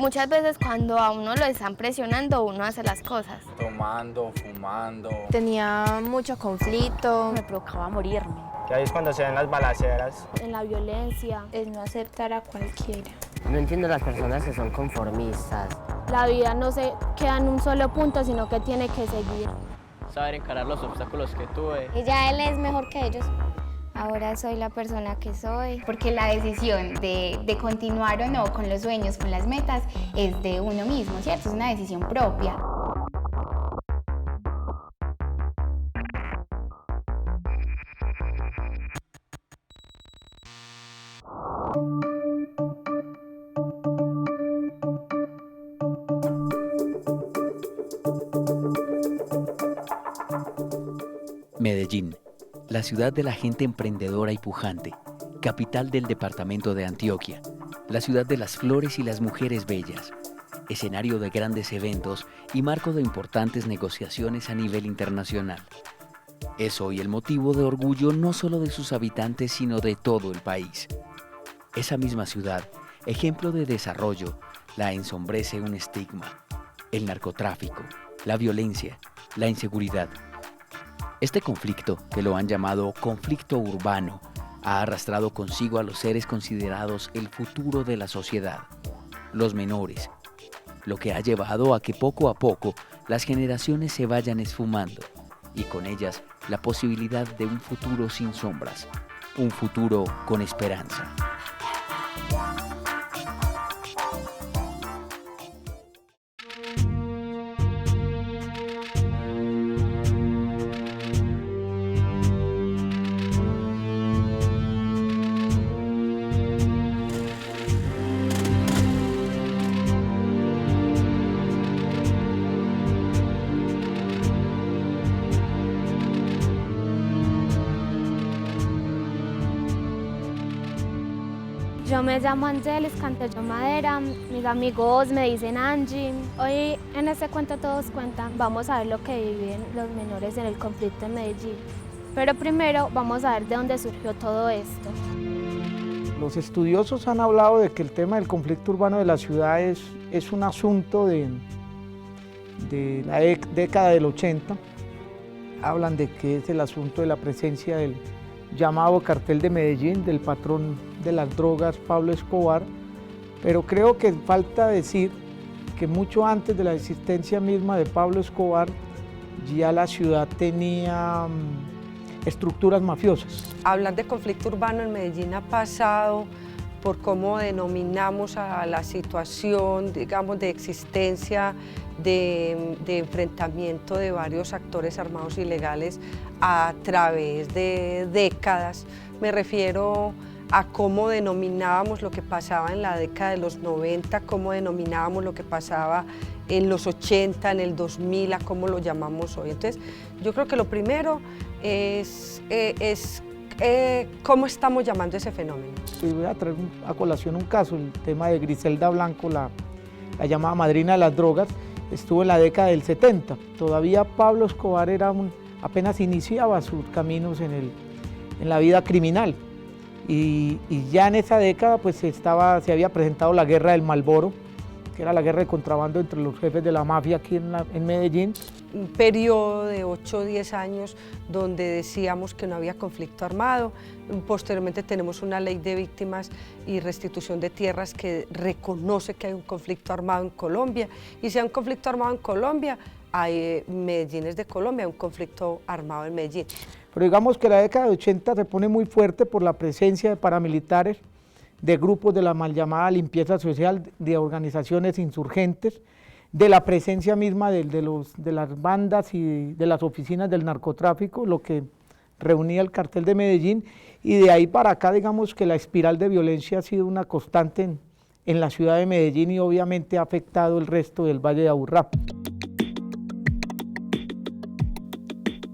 Muchas veces cuando a uno lo están presionando, uno hace las cosas. Tomando, fumando. Tenía mucho conflicto, me provocaba morirme. Que ahí es cuando se ven las balaceras. En la violencia, es no aceptar a cualquiera. No entiendo las personas que son conformistas. La vida no se queda en un solo punto, sino que tiene que seguir. Saber encarar los obstáculos que tuve. Y ya él es mejor que ellos. Ahora soy la persona que soy. Porque la decisión de continuar o no con los sueños, con las metas, es de uno mismo, ¿cierto? Es una decisión propia. Medellín, la ciudad de la gente emprendedora y pujante, capital del departamento de Antioquia, la ciudad de las flores y las mujeres bellas, escenario de grandes eventos y marco de importantes negociaciones a nivel internacional. Es hoy el motivo de orgullo no solo de sus habitantes, sino de todo el país. Esa misma ciudad, ejemplo de desarrollo, la ensombrece un estigma: el narcotráfico, la violencia, la inseguridad. Este conflicto, que lo han llamado conflicto urbano, ha arrastrado consigo a los seres considerados el futuro de la sociedad, los menores, lo que ha llevado a que poco a poco las generaciones se vayan esfumando y con ellas la posibilidad de un futuro sin sombras, un futuro con esperanza. Yo me llamo Angelis Cantello Madera, mis amigos me dicen Angie. Hoy en este cuento todos cuentan, vamos a ver lo que viven los menores en el conflicto en Medellín. Pero primero vamos a ver de dónde surgió todo esto. Los estudiosos han hablado de que el tema del conflicto urbano de la ciudad es un asunto de la década del 80. Hablan de que es el asunto de la presencia del llamado cartel de Medellín, del patrón de las drogas Pablo Escobar, pero creo que falta decir que mucho antes de la existencia misma de Pablo Escobar ya la ciudad tenía estructuras mafiosas. Hablar de conflicto urbano en Medellín ha pasado por cómo denominamos a la situación, digamos, de existencia, de enfrentamiento de varios actores armados ilegales a través de décadas. Me refiero a cómo denominábamos lo que pasaba en la década de los 90, cómo denominábamos lo que pasaba en los 80, en el 2000, a cómo lo llamamos hoy. Entonces, yo creo que lo primero es cómo estamos llamando ese fenómeno. Y voy a traer a colación un caso, el tema de Griselda Blanco, la llamada madrina de las drogas, estuvo en la década del 70. Todavía Pablo Escobar apenas iniciaba sus caminos en la vida criminal. Y ya en esa década pues, se había presentado la guerra del Malboro, que era la guerra de contrabando entre los jefes de la mafia aquí en Medellín. Un periodo de 8 o 10 años donde decíamos que no había conflicto armado. Posteriormente tenemos una ley de víctimas y restitución de tierras que reconoce que hay un conflicto armado en Colombia. Y si hay un conflicto armado en Colombia, Medellín es de Colombia, hay un conflicto armado en Medellín. Pero digamos que la década de 80 se pone muy fuerte por la presencia de paramilitares, de grupos de la mal llamada limpieza social, de organizaciones insurgentes, de la presencia misma de las bandas y de las oficinas del narcotráfico, lo que reunía el cartel de Medellín, y de ahí para acá digamos que la espiral de violencia ha sido una constante en la ciudad de Medellín y obviamente ha afectado el resto del Valle de Aburrá.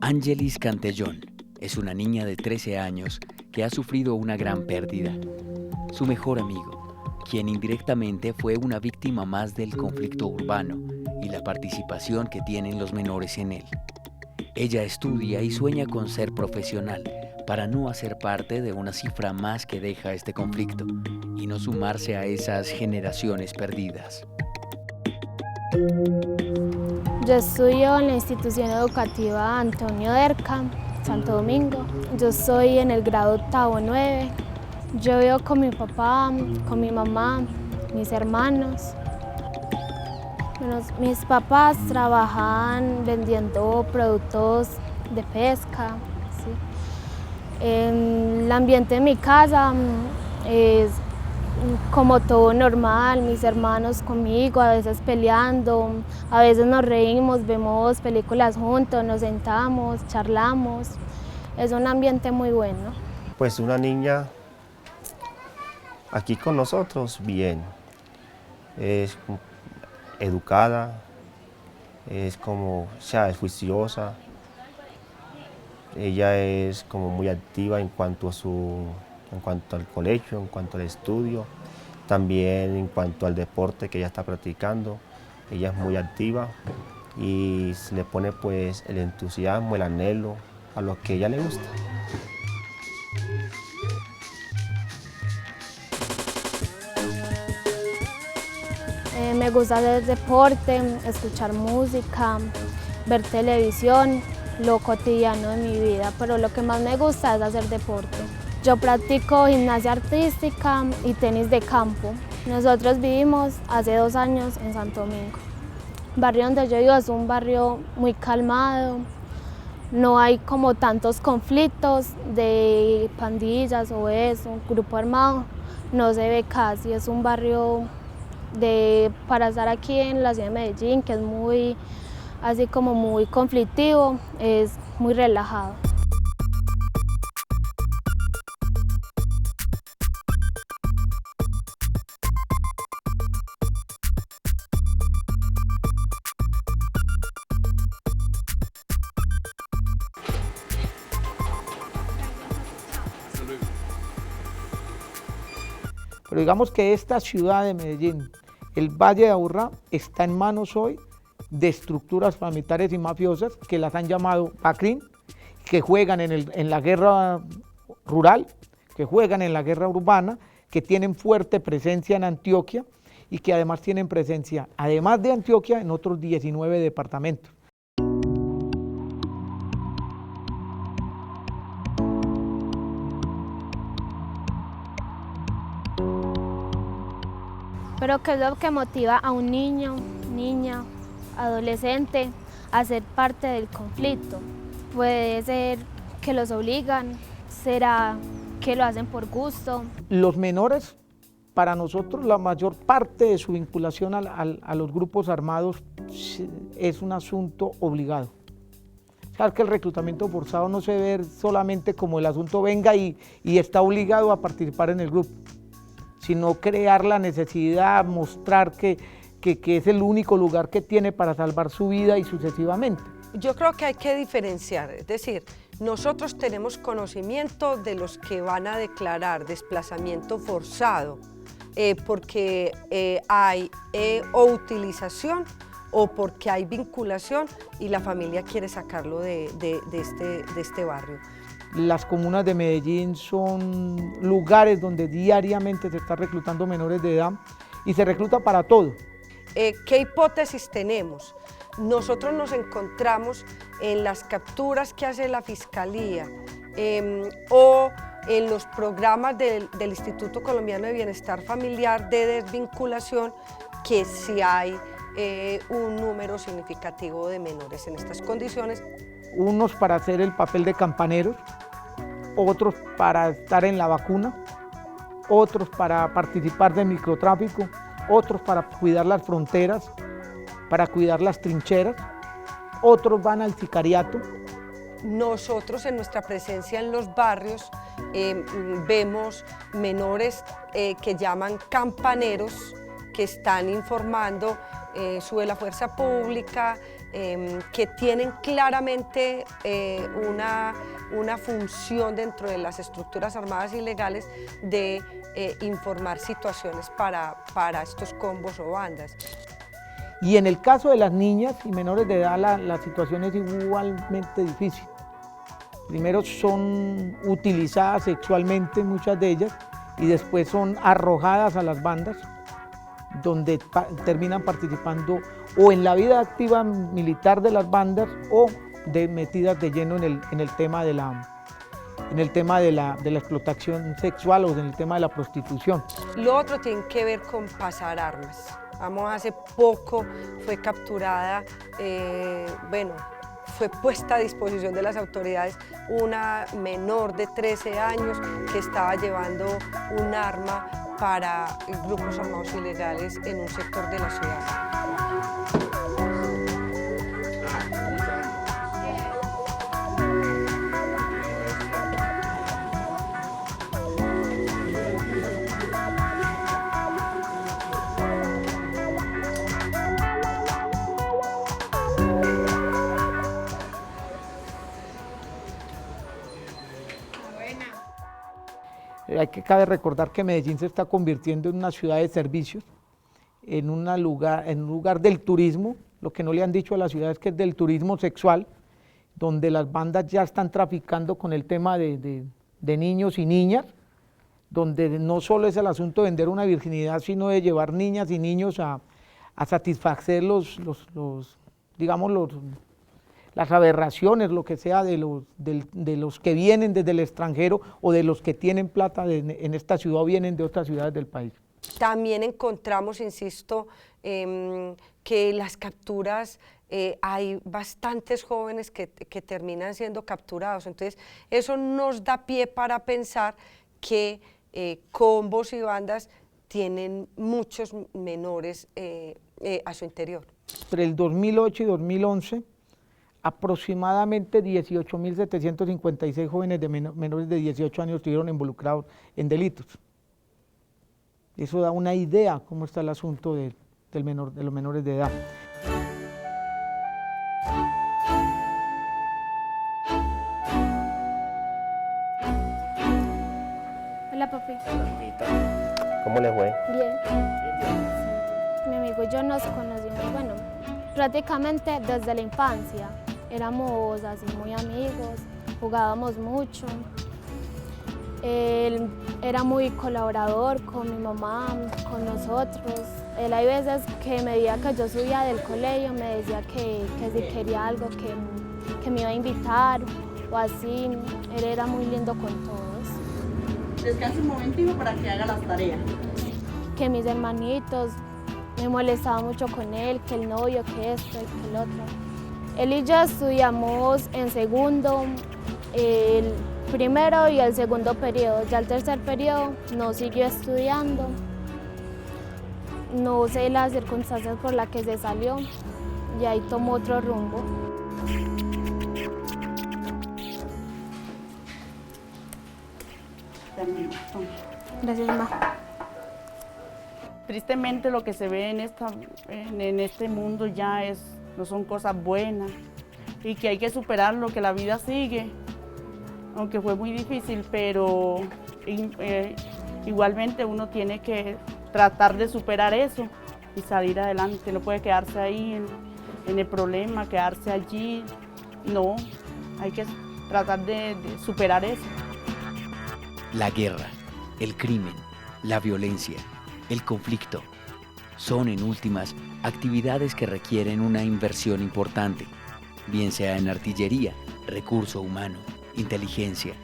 Angelis Cantellón es una niña de 13 años que ha sufrido una gran pérdida. Su mejor amigo, quien indirectamente fue una víctima más del conflicto urbano y la participación que tienen los menores en él. Ella estudia y sueña con ser profesional, para no hacer parte de una cifra más que deja este conflicto y no sumarse a esas generaciones perdidas. Yo estudio en la institución educativa Antonio Derca, Santo Domingo. Yo soy en el grado octavo 9. Yo vivo con mi papá, con mi mamá, mis hermanos. Bueno, mis papás trabajan vendiendo productos de pesca. ¿Sí? El ambiente de mi casa es como todo normal, mis hermanos conmigo, a veces peleando, a veces nos reímos, vemos películas juntos, nos sentamos, charlamos. Es un ambiente muy bueno. Pues una niña aquí con nosotros, bien. Es educada, es es juiciosa. Ella es como muy activa en cuanto al colegio, en cuanto al estudio, también en cuanto al deporte que ella está practicando. Ella es muy activa y se le pone pues el entusiasmo, el anhelo a lo que a ella le gusta. Me gusta hacer deporte, escuchar música, ver televisión, lo cotidiano de mi vida, pero lo que más me gusta es hacer deporte. Yo practico gimnasia artística y tenis de campo. Nosotros vivimos hace 2 años en Santo Domingo. El barrio donde yo vivo es un barrio muy calmado, no hay como tantos conflictos de pandillas o eso, un grupo armado, no se ve casi, es un barrio para estar aquí en la ciudad de Medellín, que es muy, así como muy conflictivo, es muy relajado. Pero digamos que esta ciudad de Medellín, el Valle de Aburrá, está en manos hoy de estructuras paramilitares y mafiosas que las han llamado PACRIN, que juegan en la guerra rural, que juegan en la guerra urbana, que tienen fuerte presencia en Antioquia y que además tienen presencia, además de Antioquia, en otros 19 departamentos. Pero ¿qué es lo que motiva a un niño, niña, adolescente a ser parte del conflicto? Puede ser que los obligan, será que lo hacen por gusto. Los menores, para nosotros, la mayor parte de su vinculación a los grupos armados es un asunto obligado. Claro que el reclutamiento forzado no se ve solamente como el asunto venga y está obligado a participar en el grupo, sino crear la necesidad, mostrar que es el único lugar que tiene para salvar su vida y sucesivamente. Yo creo que hay que diferenciar, es decir, nosotros tenemos conocimiento de los que van a declarar desplazamiento forzado porque hay o utilización o porque hay vinculación y la familia quiere sacarlo de este barrio. Las comunas de Medellín son lugares donde diariamente se está reclutando menores de edad y se recluta para todo. ¿Qué hipótesis tenemos? Nosotros nos encontramos en las capturas que hace la Fiscalía o en los programas del Instituto Colombiano de Bienestar Familiar de desvinculación, que sí hay un número significativo de menores en estas condiciones. Unos para hacer el papel de campaneros, otros para estar en la vacuna, otros para participar de microtráfico, otros para cuidar las fronteras, para cuidar las trincheras, otros van al sicariato. Nosotros en nuestra presencia en los barrios vemos menores que llaman campaneros, que están informando sobre la fuerza pública, que tienen claramente una función dentro de las estructuras armadas ilegales de informar situaciones para estos combos o bandas. Y en el caso de las niñas y menores de edad la situación es igualmente difícil, Primero son utilizadas sexualmente muchas de ellas y después son arrojadas a las bandas, donde terminan participando o en la vida activa militar de las bandas o metidas de lleno en el tema de la explotación sexual o en el tema de la prostitución. Lo otro tiene que ver con pasar armas. Hace poco fue capturada, fue puesta a disposición de las autoridades una menor de 13 años que estaba llevando un arma para grupos armados ilegales en un sector de la ciudad. Cabe recordar que Medellín se está convirtiendo en una ciudad de servicios, en un lugar del turismo. Lo que no le han dicho a la ciudad es que es del turismo sexual, donde las bandas ya están traficando con el tema de niños y niñas, donde no solo es el asunto de vender una virginidad, sino de llevar niñas y niños a satisfacer las aberraciones, lo que sea de los que vienen desde el extranjero o de los que tienen plata en esta ciudad o vienen de otras ciudades del país. También encontramos, insisto, que las capturas, hay bastantes jóvenes que terminan siendo capturados, entonces eso nos da pie para pensar que combos y bandas tienen muchos menores a su interior. Entre el 2008 y 2011, aproximadamente 18.756 jóvenes de menores de 18 años estuvieron involucrados en delitos. Eso da una idea cómo está el asunto de los menores de edad. Hola, papi. ¿Cómo le fue? Bien. Mi amigo y yo nos conocimos, prácticamente desde la infancia. Éramos así muy amigos, jugábamos mucho. Él era muy colaborador con mi mamá, con nosotros. Él hay veces que me veía que yo subía del colegio, me decía que si quería algo que me iba a invitar o así. Él era muy lindo con todos. Descansa un momentito para que haga las tareas. Que mis hermanitos, me molestaba mucho con él, que el novio, que esto y que el otro. Él y yo estudiamos en segundo, el primero y el segundo periodo. Ya el tercer periodo no siguió estudiando. No sé las circunstancias por las que se salió y ahí tomó otro rumbo. Gracias, mamá. Tristemente lo que se ve en este mundo ya no son cosas buenas y que hay que superarlo, que la vida sigue, aunque fue muy difícil, pero igualmente uno tiene que tratar de superar eso y salir adelante, no puede quedarse ahí en el problema, quedarse allí, no, hay que tratar de superar eso. La guerra, el crimen, la violencia, el conflicto, son en últimas actividades que requieren una inversión importante, bien sea en artillería, recurso humano, inteligencia.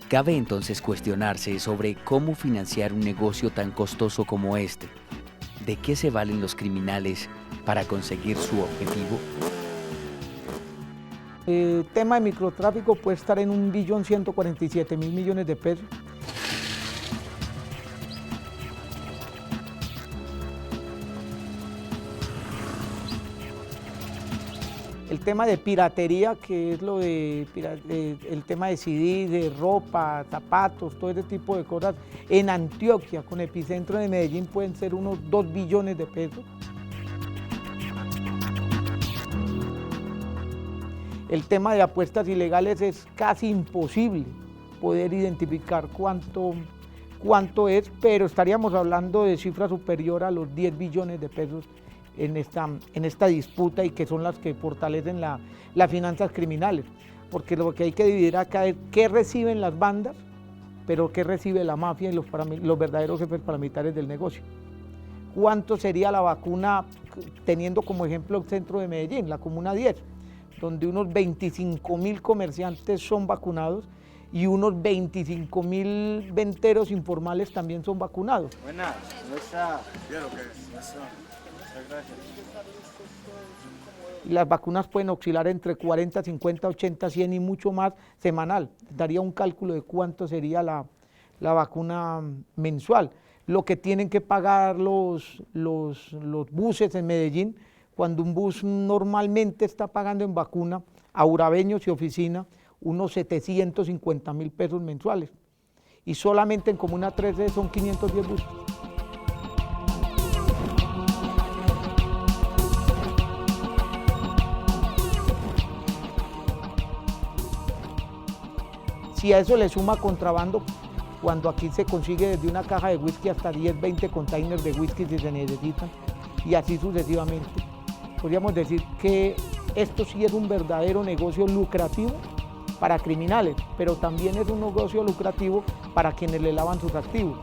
Cabe entonces cuestionarse sobre cómo financiar un negocio tan costoso como este. ¿De qué se valen los criminales para conseguir su objetivo? El tema de microtráfico puede estar en 1.147.000 millones de pesos. El tema de piratería, que es el tema de CD, de ropa, zapatos, todo ese tipo de cosas, en Antioquia, con epicentro de Medellín, pueden ser unos 2 billones de pesos. El tema de apuestas ilegales es casi imposible poder identificar cuánto es, pero estaríamos hablando de cifras superiores a los 10 billones de pesos en esta disputa y que son las que fortalecen las finanzas criminales. porque lo que hay que dividir acá es qué reciben las bandas, pero qué recibe la mafia y los verdaderos jefes paramilitares del negocio. ¿Cuánto sería la vacuna, teniendo como ejemplo el centro de Medellín, la Comuna 10, donde unos 25.000 comerciantes son vacunados y unos 25.000 venteros informales también son vacunados? Buenas, ¿cómo está? Bien, ¿o qué? Muchas gracias. Las vacunas pueden oscilar entre 40, 50, 80, 100 y mucho más semanal. Daría un cálculo de cuánto sería la vacuna mensual. Lo que tienen que pagar los buses en Medellín, cuando un bus normalmente está pagando en vacuna a urabeños y oficina unos 750.000 pesos mensuales. Y solamente en Comuna 13 son 510 buses. Si a eso le suma contrabando, cuando aquí se consigue desde una caja de whisky hasta 10, 20 containers de whisky si se necesitan, y así sucesivamente, podríamos decir que esto sí es un verdadero negocio lucrativo para criminales, pero también es un negocio lucrativo para quienes le lavan sus activos.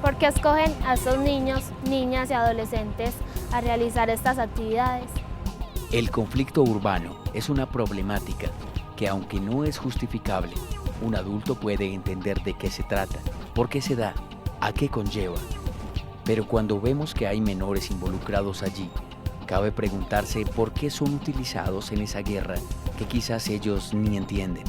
¿Por qué escogen a esos niños, niñas y adolescentes a realizar estas actividades? El conflicto urbano es una problemática que, aunque no es justificable, un adulto puede entender de qué se trata, por qué se da, a qué conlleva. Pero cuando vemos que hay menores involucrados allí, cabe preguntarse por qué son utilizados en esa guerra que quizás ellos ni entienden.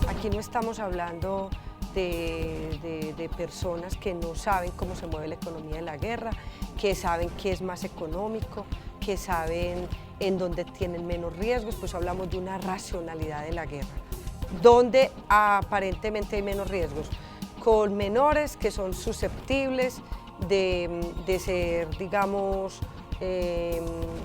Aquí no estamos hablando de personas que no saben cómo se mueve la economía de la guerra, que saben qué es más económico, que saben en dónde tienen menos riesgos, pues hablamos de una racionalidad de la guerra. ¿Dónde aparentemente hay menos riesgos? Con menores que son susceptibles de ser, digamos,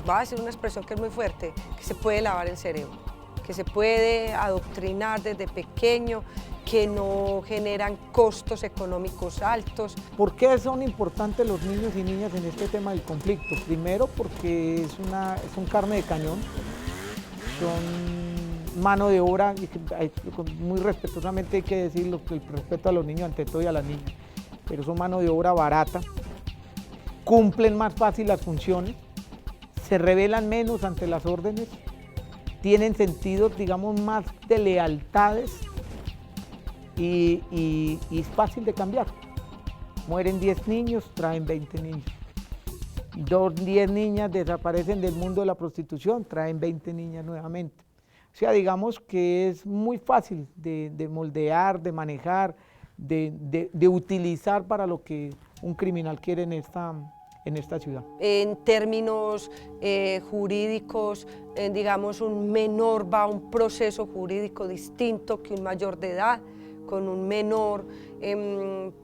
va a decir una expresión que es muy fuerte, que se puede lavar el cerebro, que se puede adoctrinar desde pequeño, que no generan costos económicos altos. ¿Por qué son importantes los niños y niñas en este tema del conflicto? Primero porque son carne de cañón, son mano de obra, y muy respetuosamente hay que decirlo, el respeto a los niños ante todo y a las niñas, pero son mano de obra barata, cumplen más fácil las funciones, se rebelan menos ante las órdenes, tienen sentidos, digamos, más de lealtades, y es fácil de cambiar. Mueren 10 niños, traen 20 niños. 10 niñas desaparecen del mundo de la prostitución, traen 20 niñas nuevamente. O sea, digamos que es muy fácil de moldear, de manejar, de utilizar para lo que un criminal quiere en esta ciudad. En términos jurídicos, digamos, un menor va a un proceso jurídico distinto que un mayor de edad. Con un menor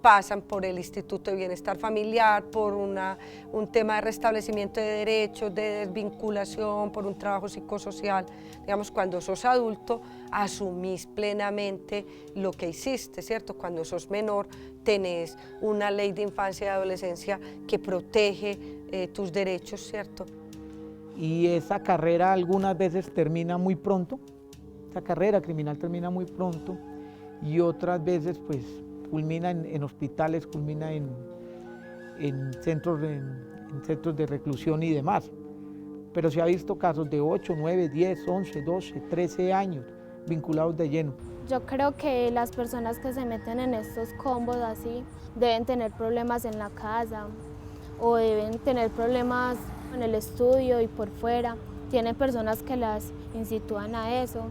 pasan por el Instituto de Bienestar Familiar, por un tema de restablecimiento de derechos, de desvinculación, por un trabajo psicosocial. Digamos, cuando sos adulto, asumís plenamente lo que hiciste, ¿cierto? Cuando sos menor, tenés una ley de infancia y adolescencia que protege tus derechos, ¿cierto? Y esa carrera algunas veces termina muy pronto, esa carrera criminal termina muy pronto, y otras veces pues culmina en hospitales, culmina en centros de reclusión y demás. Pero se ha visto casos de 8, 9, 10, 11, 12, 13 años vinculados de lleno. Yo creo que las personas que se meten en estos combos así deben tener problemas en la casa o deben tener problemas en el estudio y por fuera. Tienen personas que las incitúan a eso.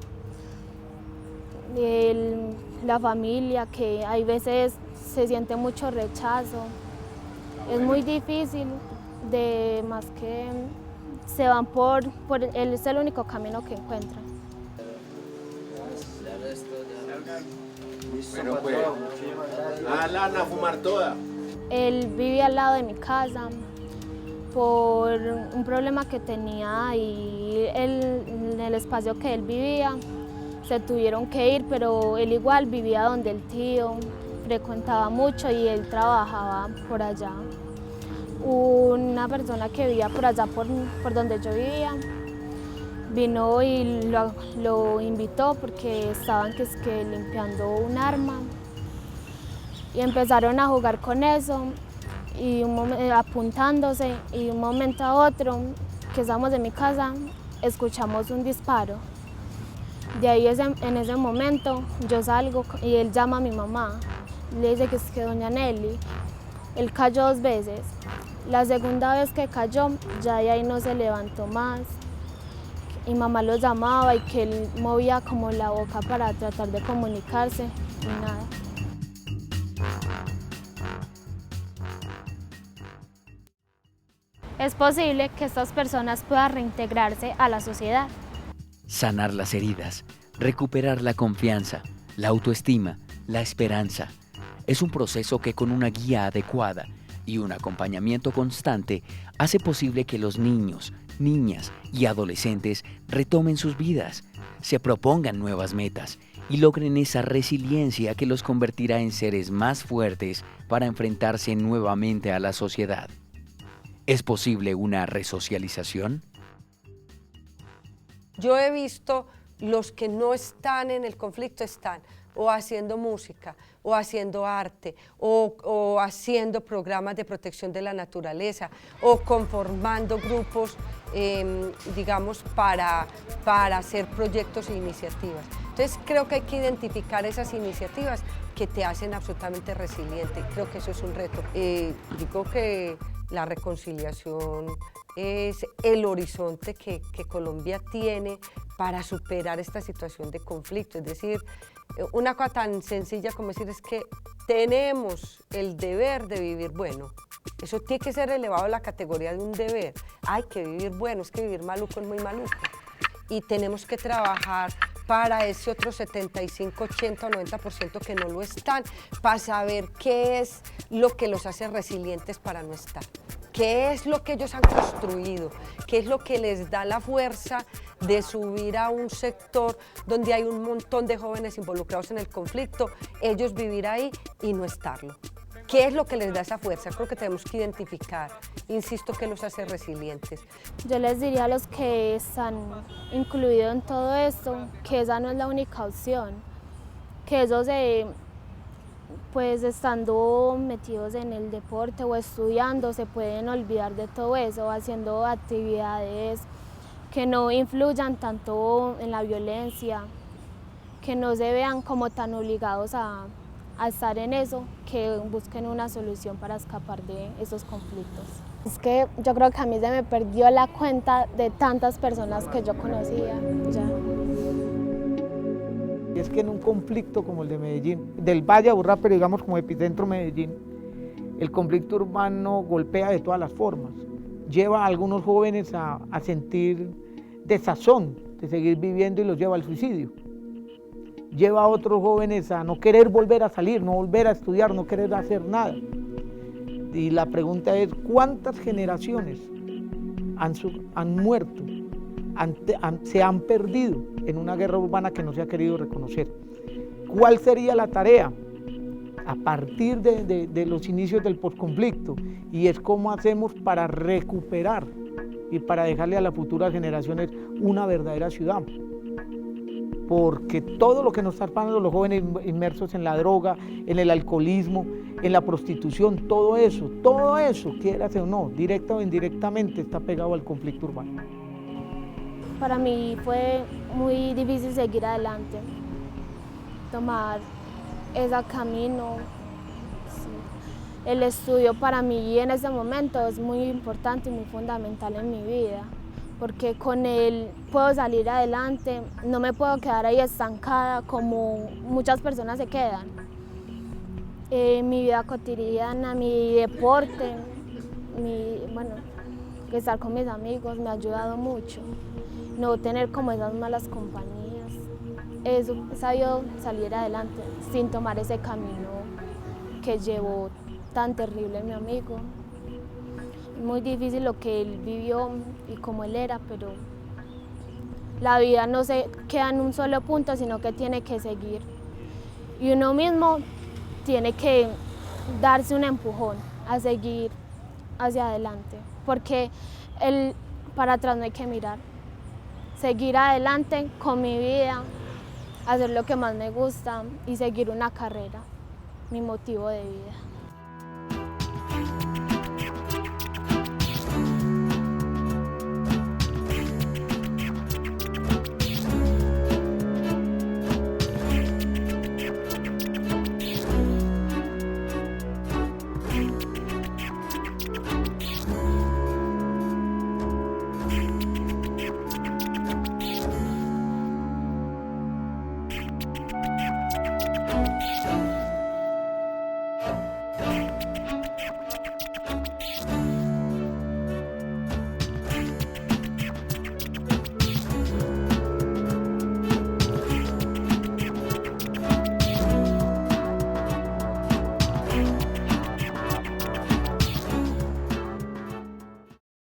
La familia, que hay veces se siente mucho rechazo, es muy difícil, más que se van es el único camino que encuentran. Bueno, pues, a fumar toda. Él vivía al lado de mi casa por un problema que tenía y en el espacio que él vivía. Se tuvieron que ir, pero él igual vivía donde el tío, frecuentaba mucho y él trabajaba por allá. una persona que vivía por allá por donde yo vivía vino y lo invitó porque estaban que limpiando un arma y empezaron a jugar con eso y apuntándose y de un momento a otro que estábamos en mi casa escuchamos un disparo. De ahí en ese momento yo salgo y él llama a mi mamá, le dice que es que doña Nelly, él cayó 2 veces. La segunda vez que cayó ya de ahí no se levantó más. Mi mamá lo llamaba y que él movía como la boca para tratar de comunicarse y nada. Es posible que estas personas puedan reintegrarse a la sociedad. Sanar las heridas, recuperar la confianza, la autoestima, la esperanza. Es un proceso que con una guía adecuada y un acompañamiento constante hace posible que los niños, niñas y adolescentes retomen sus vidas, se propongan nuevas metas y logren esa resiliencia que los convertirá en seres más fuertes para enfrentarse nuevamente a la sociedad. ¿Es posible una resocialización? Yo he visto los que no están en el conflicto están o haciendo música, o haciendo arte, o haciendo programas de protección de la naturaleza, o conformando grupos, digamos, para hacer proyectos e iniciativas. Entonces creo que hay que identificar esas iniciativas que te hacen absolutamente resiliente. Creo que eso es un reto. Digo que la reconciliación es el horizonte que Colombia tiene para superar esta situación de conflicto. Es decir, una cosa tan sencilla como decir es que tenemos el deber de vivir bueno. Eso tiene que ser elevado a la categoría de un deber. Hay que vivir bueno, es que vivir maluco es muy maluco. Y tenemos que trabajar para ese otro 75, 80 o 90% que no lo están, para saber qué es lo que los hace resilientes para no estar. ¿Qué es lo que ellos han construido? ¿Qué es lo que les da la fuerza de subir a un sector donde hay un montón de jóvenes involucrados en el conflicto, ellos vivir ahí y no estarlo? ¿Qué es lo que les da esa fuerza? Creo que tenemos que identificar, insisto, qué los hace resilientes. Yo les diría a los que están incluidos en todo esto que esa no es la única opción, que ellos pues estando metidos en el deporte o estudiando se pueden olvidar de todo eso, haciendo actividades que no influyan tanto en la violencia, que no se vean como tan obligados a estar en eso, que busquen una solución para escapar de esos conflictos. Es que yo creo que a mí se me perdió la cuenta de tantas personas que yo conocía ya. Y es que en un conflicto como el de Medellín, del Valle a Aburrá, pero digamos como epicentro Medellín, el conflicto urbano golpea de todas las formas. Lleva a algunos jóvenes a sentir desazón de seguir viviendo y los lleva al suicidio. Lleva a otros jóvenes a no querer volver a salir, no volver a estudiar, no querer hacer nada. Y la pregunta es, ¿cuántas generaciones han muerto, se han perdido en una guerra urbana que no se ha querido reconocer? ¿Cuál sería la tarea a partir de los inicios del posconflicto? Y es cómo hacemos para recuperar y para dejarle a las futuras generaciones una verdadera ciudad. Porque todo lo que nos están pasando los jóvenes inmersos en la droga, en el alcoholismo, en la prostitución, todo eso, quieras o no, directa o indirectamente, está pegado al conflicto urbano. Para mí fue muy difícil seguir adelante, tomar ese camino. Sí. El estudio para mí en ese momento es muy importante y muy fundamental en mi vida, porque con él puedo salir adelante, no me puedo quedar ahí estancada como muchas personas se quedan. Mi vida cotidiana, mi deporte, estar con mis amigos me ha ayudado mucho. No tener como esas malas compañías. Eso, he sabido salir adelante sin tomar ese camino que llevó tan terrible mi amigo. Muy difícil lo que él vivió y cómo él era, pero la vida no se queda en un solo punto, sino que tiene que seguir. Y uno mismo tiene que darse un empujón a seguir hacia adelante, porque para atrás no hay que mirar. Seguir adelante con mi vida, hacer lo que más me gusta y seguir una carrera, mi motivo de vida.